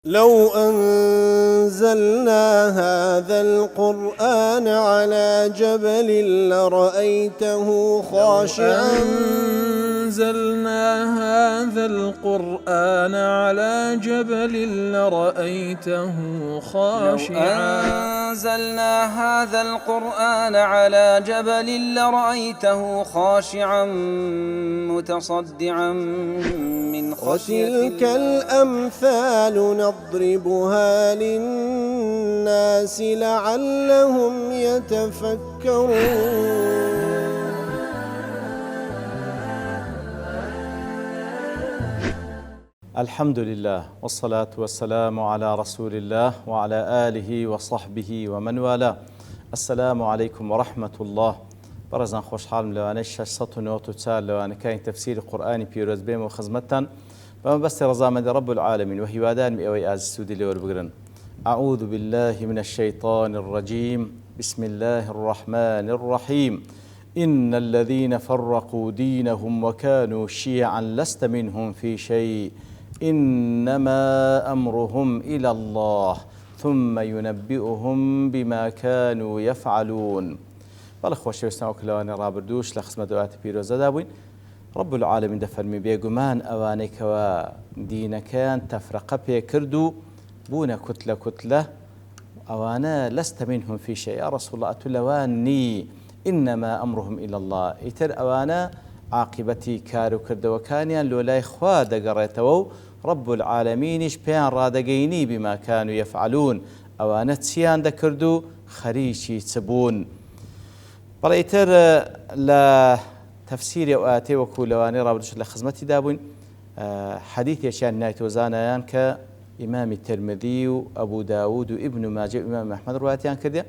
لو أنزلنا هذا القرآن على جبل لرأيته خاشعا أنزلنا هذا القرآن على جبل لرأيته خاشعا أنزلنا هذا القرآن على جبل لرأيته خاشعا متصدعا من خشية وتلك الأمثال نضربها للناس لعلهم يتفكرون. الحمد لله والصلاة والسلام على رسول الله وعلى آله وصحبه ومن والاه. السلام عليكم ورحمة الله. برزان خوش حالم لوانه 694 لوانه كاين تفسير قرآني بيروز بيم وخزمتان بما بس رزامد رب العالمين وهي وادان مئوي آز السودي لور بقرن. أعوذ بالله من الشيطان الرجيم. بسم الله الرحمن الرحيم. إن الذين فرقوا دينهم وكانوا شيعا لست منهم في شيء إنما أمرهم إلى الله ثم ينبئهم بما كانوا يفعلون. بالخوش يستمعوا كلواني رابردوش لخصم دوات بيروزة دابوين رب العالمين دفرمي بيقمان أوانيك ودين كان تفرق بيكردو بونا كتلة كتلة أوانا لست منهم في شيء يا رسول الله أتلواني إنما أمرهم إلى الله إتر أوانا عاقبتي كارو كردو كانيان لولا إخوة دقريتو رب العالمين بيان رادقيني بما كانوا يفعلون أوانا تسيان دكردو خريشي تسبون بريتر لا تفسير أواتي وكولواني رابطش لخزمتي دابون حديث يشان نايت وزانيان كإمام الترمذي وأبو داود وابن ماجه وإمام أحمد رواتيان كذا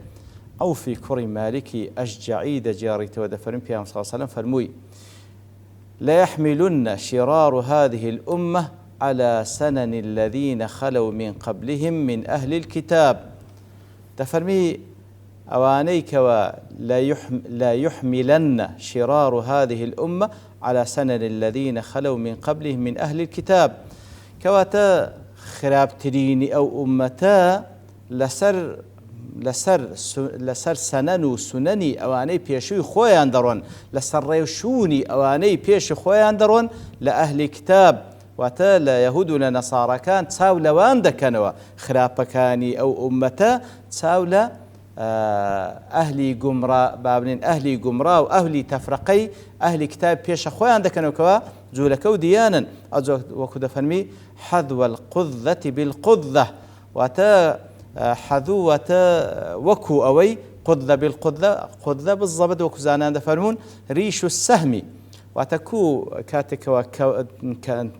أو في كري مالكي أشجعي دجاري تودفرن بيام صلى الله عليه وسلم فرموي لا يحملن شرار هذه الأمة على سنن الذين خلوا من قبلهم من أهل الكتاب تفرمي أوانيك لا يحملن شرار هذه الأمة على سنن الذين خلوا من قبلهم من أهل الكتاب كواتا خرابتريني أو أمتا لسر سنن سنني أواني بيشوي خويان درون لسر ريشوني أواني بيش خويان درون لأهل كتاب واتا لا يهود ولا نصارى كان تساولا وان دكنوا خرابكاني أو أمتا تساولا أهلي قمراء بابنين أهلي قمراء وأهلي تفرقي أهلي كتاب بيش خويان دكنوا كوا زولكو ديانا وكذا فرمي حذو القذة بالقذة واتا حذوة وكو أوي قذة بالقذة قذة بالضبط وكو زانان دفرمون ريش السهم واتكو كاتك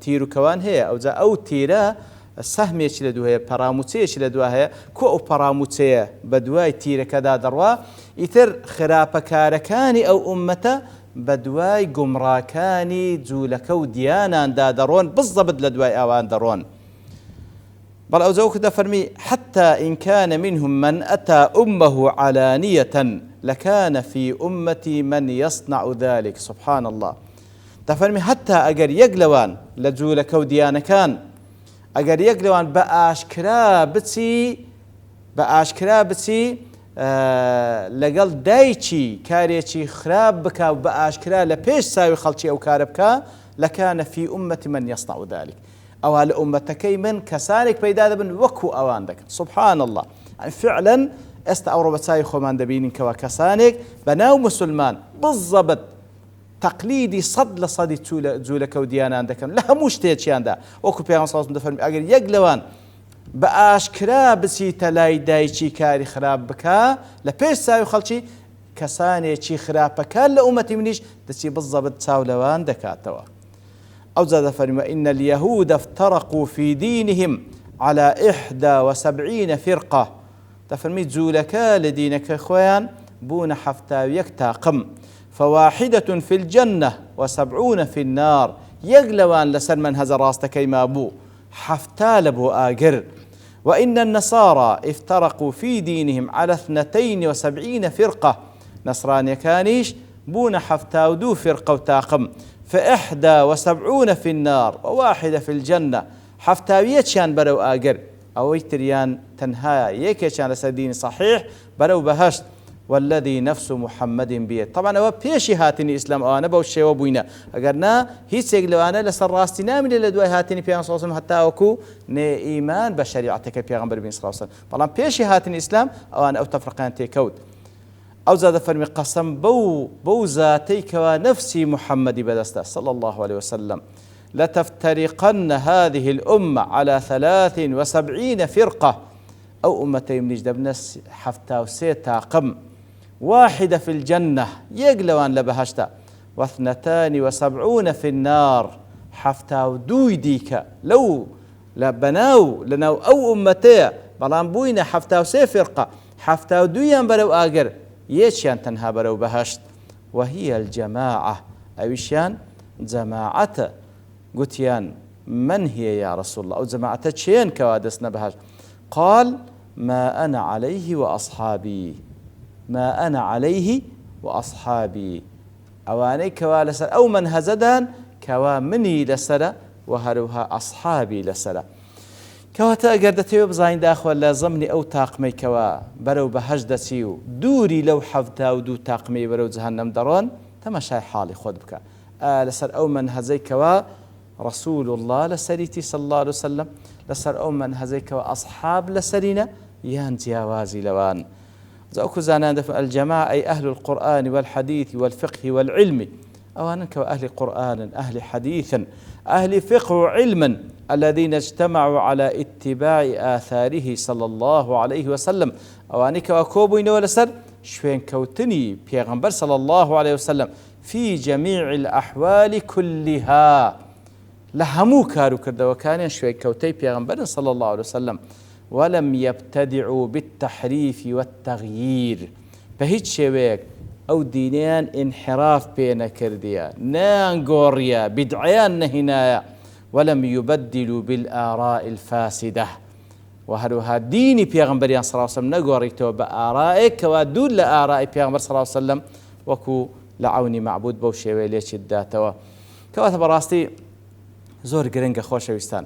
تيرو كوان هي أو تيرا السهم يشلدوها هي براموتي يشلدوها هي كو أو براموتي بدواي تيرا كذا دروا يتر خرابكاركاني أو أمتا بدواي قمراكاني زولكو ديانا دادرون بالضبط لدواي أوان درون بل أوزوك دفرمي حتى إن كان منهم من أتى أمه علانية لكان في أمتي من يصنع ذلك. سبحان الله. دفرمي حتى أجر يقلوان لجولك وديانا كان أجر يقلوان بأشكرا بتي لقل دايتشي كاريتشي خراب بكا بأشكرا لبيش ساوي خلتي أو كاربكا لكان في أمتي من يصنع ذلك. أو على أمتكي من كسانك بيداد بن وكو أواندك. سبحان الله. يعني فعلا استأورو بتساي خومان دبينك وكسانك بناو مسلمان بالضبط تقليدي صد لصدي زولك وديانا عندك لها مشتيتشي عندها وكو بيان صلى الله عليه وسلم أقل يقلوان بأشكرا بسي تلاي دايشي كاري خراب بكا لبيش سايو خلشي كساني چي خراب بكا لأمتي منيش دسي بالضبط تساولوان دكاتوا أو زاد فرما إن اليهود افترقوا في دينهم على 71 فرقة تفرمي زولكا لدينك خوان بون حفتا يكتاقم فواحدة في الجنة و70 في النار يقلوان لسر من هذا راست كيما بو حفتا لبو آقر وإن النصارى افترقوا في دينهم على 72 فرقة نصرانيا كانيش بون حفتا ودو فرقة وتاقم ف71 في النار و1 في الجنة حفتاوية شان برو آقر أو تريان تنها يكيشان لسدين صحيح برو بهشت والذي نفس محمد بيد. طبعا هو بيشي هاتني إسلام أنا بوشي وبوينا أجرنا هي سجل أنا لسر راستنا من اللي دوي هاتني بيان صلى الله عليه وسلم حتى أكو إيمان بشريعتك بيغمبر بين صلى الله عليه وسلم. طبعا بيشي هاتني إسلام أو أنا أو تفرقان تيكود أو زاد فرمي قسم بو ذاتيك ونفسي محمد بدسته صلى الله عليه وسلم لتفترقن هذه الأمة على 73 فرقة أو أمتين من جدبنس حفتا وسيتا قم واحدة في الجنة يقلوان لبهشتا 72 في النار حفتا ودوي ديكا لو لبناو لناو أو أمتين بلان بوينا حفتا وسي فرقة حفتا ودويان برو آقر يشيان تنها برو بهشت وهي الجماعة أويشيان جماعة قتيان من هي يا رسول الله أو جماعة تشين كوادسنا بهشت قال ما أنا عليه وأصحابي ما أنا عليه وأصحابي أواني كوا لسر أو من هزدان كوا مني لسر وهروها أصحابي لسر كوا تأقردتي وبزاين داخل لازمني أو تاقمي كوا برو بهجدتي دوري لو حفتا ودو تاقمي برو جهنم درون تمشي حالي خود بك لسر أو من هزي كوا رسول الله لسريتي صلى الله عليه وسلم لسر أو من هزيك وأصحاب لسرينا يان جياوازي لوان زوكو زانان الجماعة أي أهل القرآن والحديث والفقه والعلم أوانك أهل قرآن أهل حديث أهل فقه وعلما الذين اجتمعوا على اتباع آثاره صلى الله عليه وسلم أوانك وكوبين ولسر شوين كوتني بيغمبر صلى الله عليه وسلم في جميع الأحوال كلها لهمو كارو كرده وكان شوي كوتي بيغمبر صلى الله عليه وسلم ولم يبتدعوا بالتحريف والتغيير بهيج شويك أو دينيان انحراف بين كرديا نانغوريا بدعيان نهنايا ولم يبدلوا بالآراء الفاسدة وهروها ديني بيغمبر صلى الله عليه وسلم نغوريتو بآرائك ودول لآراء بيغمبر صلى الله عليه وسلم وكو لعوني معبود بوشي ليش الداتوا كواتب راستي زۆر گرنگە خۆشەویستان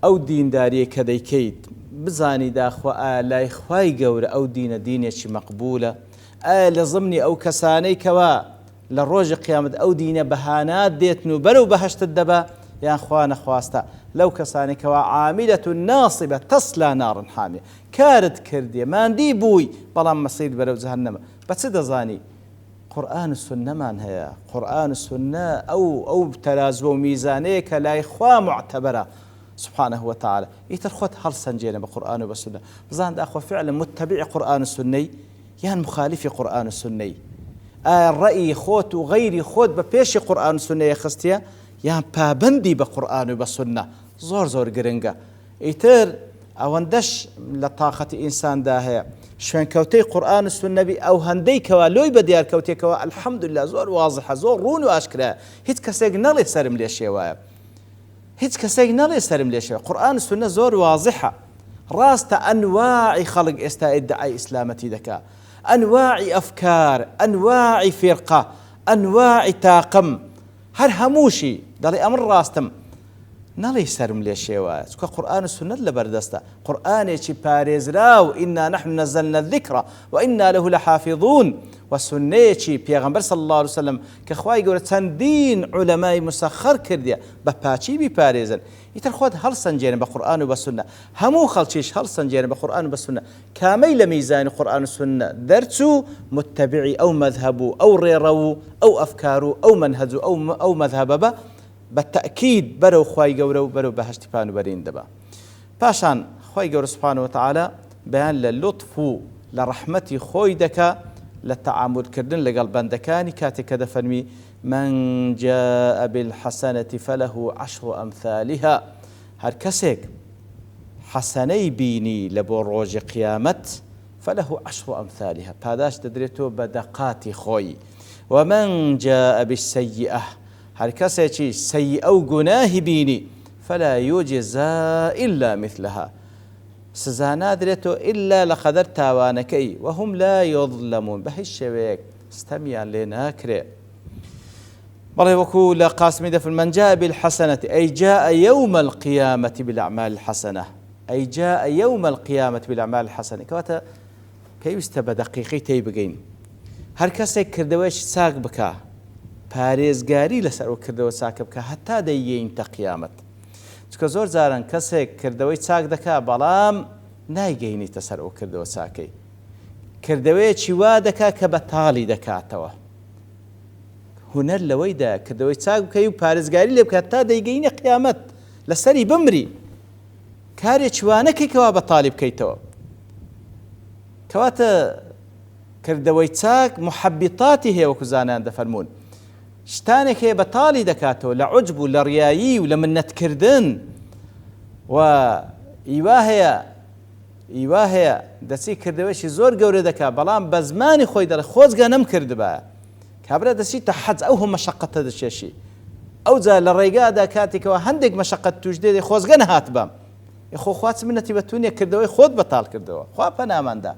ئەو دینداریە کە دەیکەیت بزانی داخوا ئالای خوای گەورە ئەو دینە دینێکی مەقبولە ئایا لە ضمنی ئەو کەسانەی کەوا لە ڕۆژی قیامەت ئەو دینە بەهانات دێتن و بەرەو بەهەشتت دەبا یان خوا نەخواستە لەو کەسانەی کەوا عاملەة ناصبە تەصلا نارا حامیە کارت کردیە ماندی بووی بەڵام مەسیر بەرەو جەهەنەمە بە چ دەزانی قرآن السنة من هي قرآن السنة أو ترازو ميزانيك لا إخوة معتبرة سبحانه وتعالى يترخوت هل سنجينا بقرآن وبالسنة بزان دا أخوة فعلا متبع قرآن السنة يعني مخالف قرآن السنة الرأي خوت وغيري خوت ببيش قرآن السنة يخستيا يعني بابندي بقرآن وبالسنة زور قرنقة يتر أوندش لطاقة إنسان داهية شوين كوتي قرآن السنة أو هندي كوا لوي بديار كوتي كوا الحمد لله زور واضحة زور رون وأشكرها هيت كسيق نالي سرم ليشيوايا هيت كسيق نالي سرم ليشيوايا قرآن السنة زور واضحة راست أنواع خلق ادعاء إسلامتي ذكاء أنواع أفكار أنواع فرقة أنواع طاقم هر هموشي دالي أمر راستم نالي سرم ليشيوايا سكا قرآن السنة لبردستا قرآن يشي باريزراو إنا نحن نزلنا الذكر وإنا له لحافظون والسنة يشي بيغمبر صلى الله عليه وسلم كخواي قولة تندين علماء مسخر كرديا بباشي بباريزن يترخوات هل سنجين بقرآن وبسنة همو خلشيش هل سنجين بقرآن وبسنة كامل ميزان قرآن السنة درسو متبعي أو مذهبو أو ريرو أو أفكارو أو منهجو أو مذهب بالتأكيد برو خواي قورو برو بهشت بانو برين دبا باشان خواي قورو سبحانه وتعالى بيان للطف لرحمتي خوي دكا للتعامل كردن لقلبان دكاني كاتك دفرمي من جاء بالحسنة فله 10 أمثالها هر كسيك حسني بيني لبروج قيامت فله 10 أمثالها باداش تدريتو بدقات خوي ومن جاء بالسيئة هر کسی سیئه و گناه بینی فلا يجزى إلا مثلها سزانا دريتو إلا لقدر تاوانكي وهم لا يظلمون بهش شويك استميان لنا كري بل وكو قاسم دفن من جاء بالحسنة أي جاء يوم القيامة بالأعمال الحسنة أي جاء يوم القيامة بالأعمال الحسنة كواتا پێویستە بە دقیقی تێی بگەین هەر کەسێک کردەوەیەکی چاک بکە پارێزگاری لەسەر ئەو کردەوە چاکە بکە هەتا دەیگەینتە قیامەت چونکە زۆر جاران کەسێک کردەوەی چاک دەکا بەڵام نایگەینیتە سەر ئەو کردەوە چاکەی کردەوەیەکی وا دەکا کە بەتاڵی دەکاتەوە هونەر لەوەیدا کردەوەی چاک بکەی و پارێزگاری لێ بکات تا دەیگەینە قیامەت لەسەری بمری کارێکی وا نەکەی کەوا بەتاڵی بکەیتەوە کەواتە کردەوەی چاک محەبیتاتی هەیە وەکو زانایان دەفەرمون شتانێک هەیە بەتاڵی دەکاتەوە لە عوجب و لە ڕیایی و لە منەتکردن و ئیوا هەیە دەچی کردەوەیەکی زۆر گەورە دەکات بەڵام بە زمانی خۆی دەڵێ خۆزگە نەمکردبە کابرا دەچیتە حەج ئەو هەموو مەشەقەتە دەچێشی ئەوجا لە ڕێگادا کاتێکەوە هەندێک مەشەقەت توش دێ خۆزگە نەهات بەم خۆ خوات منەتی بەتونێ کردەوەی خۆت بەتاڵ کردەوە خوا پەناماندا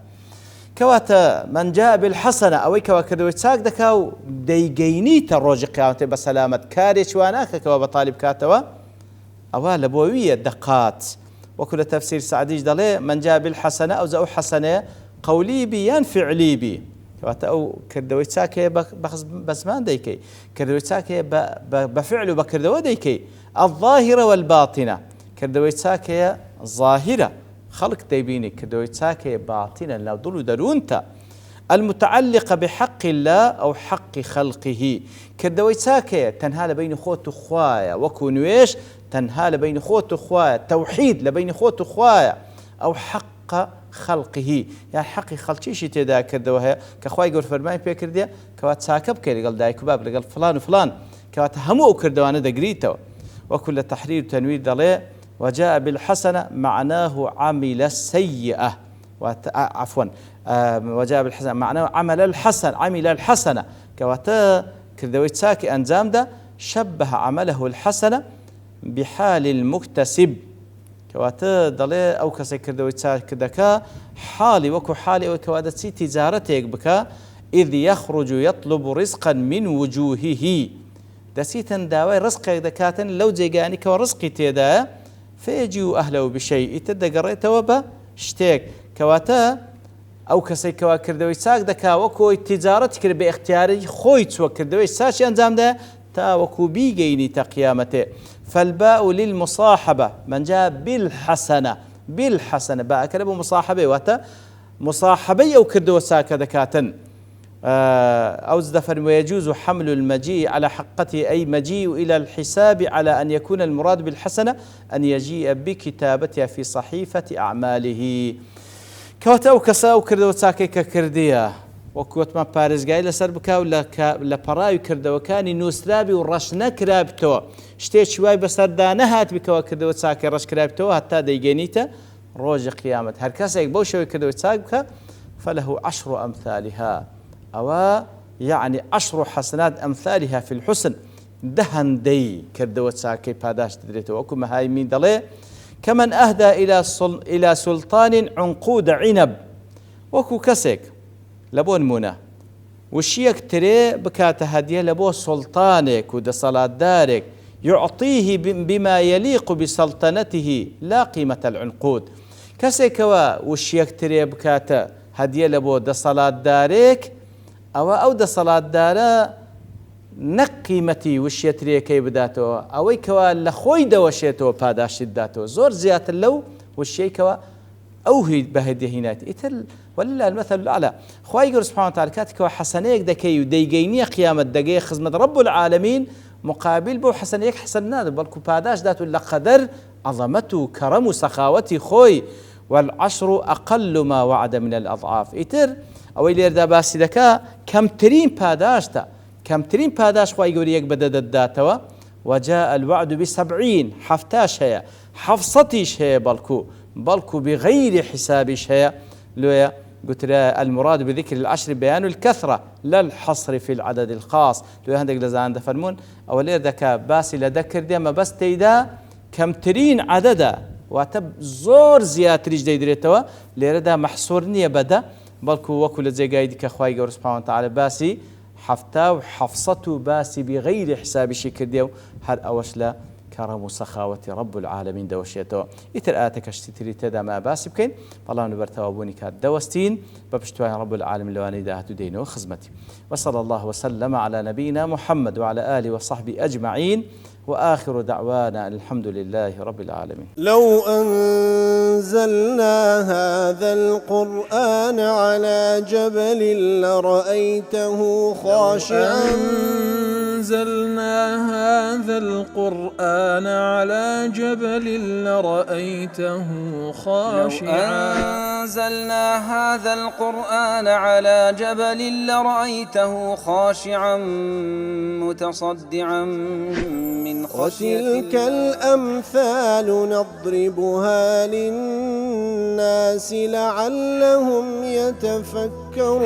کەواتە من جاء بالحەسەنە ئەوەی کەوا کردەوەی چاک دەکا و دەیگەینیتە ڕۆژی قیامەتێ بە سەلامەت کارێکی وا ناکەکەوە بەتاڵی بکاتەوە ئەوە لە بۆ ویە دەقات وەکو لە تەفسیر سعدیش دەڵێ من جاء بالحەسەنە ئەوجا ئەو حەسەنەیە قەولی بی یان فعلی بی کەواتە ئەو کردەوەی چاک هەیە بە زمان دەیکەی کردەوەی چاک هەیە بە فعل و بە کردەوە دەیکەی الظاهرە والباطنە کردەوەی چاک هەیە ظاهرە خلق دەیبینی کردەوەی چاک هەیە باتینە لەو دڵ و دەروونتە المتعلقة بحق الله أو حق خلقه كردوي تاكي تنها لبين خوت خوايا وكو نويش تنها لبين خوت خوايا توحيد لبين خوت خوايا أو حق خلقه يعني حق خلقي شي تدا كردوها كخواي يقول فرماي بيكرديا كوات ساكب كي قال دايكو باب قال فلان وفلان كوات همو كردوانا دقريتو وكل تحرير تنوير دلي وجاء بالحسنة معناه عمل السيئة عفوا وجاء بالحسنة معناه عمل الحسنة كواتا كردويت ساكي أنزام ده شبه عمله الحسنة بحال المكتسب كواتا دلي أو كسي كردويت ساكي دكا حالي وكو حالي وكواتا تسي تجارتك بكا إذ يخرج يطلب رزقا من وجوهه دسيتن داوي رزقك دكاتن لو جيغاني كوا رزقي تيدا فيجيو أهله بشيء تدقريت وبا شتيك كواتا أو كسي كوا كردوي ساك دكا وكو تجارتك باختياري خويت وكردوي ساشي أنزام ده تا وكو بيجيني تقيامته فالباء للمصاحبة من جاء بالحسنة باء كلمة مصاحبة واتا مصاحبة أو كردوي ساك دكاتن أوزدفر ويجوز حمل المجيء على حقته أي مجيء إلى الحساب على أن يكون المراد بالحسنة أن يجيء بكتابتها في صحيفة أعماله كواتاو كساو كردو تاكي كردية وكوت ما بارزقاي لسر بكاو لبرايو كردو كاني نوسرابي ورشنا كرابتو شتي شواي بسردانهات بكوا كردو تاكي رش كرابتو حتى ديجينيتا روج قيامة هركاسيك بوشوي كردو تاكي فله 10 أمثالها أو يعني 10 حسنات أمثالها في الحسن دهن دي كردوت ساكي باداش تدريته وكما هاي مين دلي كمن أهدى إلى سلطان عنقود عنب وكو كسك لبون منى وشيك تري بكات هدية لبو سلطانك ود صلاة دارك يعطيه بما يليق بسلطنته لا قيمة العنقود كسك وشيك تري بكات هدية لبو د صلاة دارك أو د صلاة دارا نقيمتي وشيتري كي بداتو أو كوا لخوي دوشيتو باداش داتو زور زيات اللو والشي كوا أوهي بهدي هنات إتل ولا المثل الأعلى خواي يقول سبحانه وتعالى كاتكوا حسنيك دكي وديجيني قيامة دقيق خدمة رب العالمين مقابل بو حسنيك حسنات بلكو باداش داتو لقدر عظمته كرم سخاوتي خوي والعشر أقل ما وعد من الأضعاف إتر أو اللي يردا باسي دكا كم ترين باداش خواهي يقول يك بدد الداتوا وجاء الوعد ب70 حفتاش هي حفصتيش هي بلكو بغير حسابش هي لويا قلت المراد بذكر العشر بيان الكثرة لا الحصر في العدد الخاص لويا هندق لزان دفرمون أو اللي يردا باسي لذكر دي ما بس تيدا كم ترين عددا واتب زور زيات ريج ديدريتوا ليردا محصورني بدا بلكو وكل زي قايد كخواي جور سبحانه وتعالى باسي حفتا وحفصته باسي بغير حساب شي كرديو هر اوشلا كرم وسخاوة رب العالمين دوشيتو إتر آتك اشتتري تدا ما باسي بكين فالله نبرتوابوني كاد دوستين ببشتوها رب العالمين لواني داهتو دينو خزمتي وصلى الله وسلم على نبينا محمد وعلى آله وصحبه أجمعين وآخر دعوانا الحمد لله رب العالمين. لو أنزلنا هذا القرآن على جبل لرأيته خاشعا أنزلنا هذا القرآن على جبل لرأيته خاشعا أنزلنا هذا القرآن على جبل لرأيته خاشعا متصدعا من خشية الله. وتلك الأمثال نضربها للناس لعلهم يتفكرون.